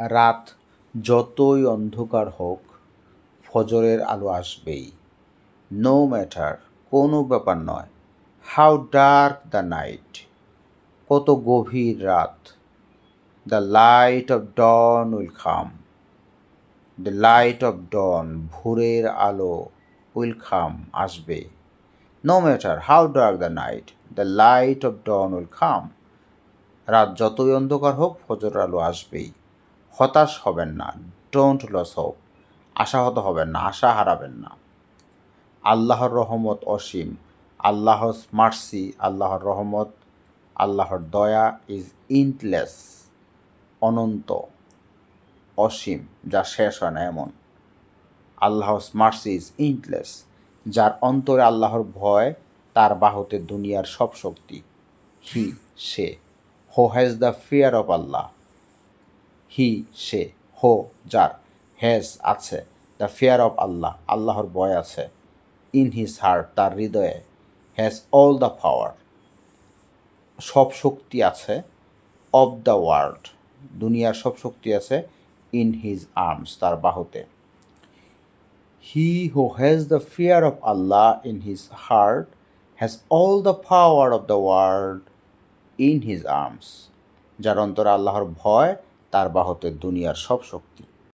রাত যতই অন্ধকার হোক, ফজরের আলো আসবেই। নো ম্যাটার, কোনো ব্যাপার নয়। হাউ ডার্ক দ্য নাইট, কত গভীর রাত। The light of dawn will come, the light of dawn, ভোরের আলো, উইল কাম, আসবে। No matter how dark the night, the light of dawn will come. রাত যতই অন্ধকার হোক, ফজরের আলো আসবেই। হতাশ হবেন না, ডোন্ট লস হোপ, আশাহত হবেন না, আশা হারাবেন না। আল্লাহর রহমত অসীম, আল্লাহর মার্সি, আল্লাহর রহমত, আল্লাহর দয়া ইজ ইন্টলেস, অনন্ত, অসীম, যা শেষ হয় না এমন। আল্লাহর মার্সি ইজ ইন্টলেস, যার অন্তরে আল্লাহর ভয়, তার বাহুতে দুনিয়ার সব শক্তি। হি, সে, who has the fear of Allah, he, সে, হো, যার, হ্যাজ, আছে, দ্য ফিয়ার অফ আল্লাহ, আল্লাহর ভয় আছে, ইন হিজ হার্ট, তার হৃদয়ে, হ্যাজ অল দ্য পাওয়ার, সব শক্তি আছে, অফ দ্য ওয়ার্ল্ড, দুনিয়ার সব শক্তি আছে, ইন হিজ আর্মস, তার বাহুতে। He who has the fear of Allah in his heart has all the power of the world in his arms, যার অন্তরে আল্লাহর ভয়, তার বাহুতে দুনিয়ার সব শক্তি।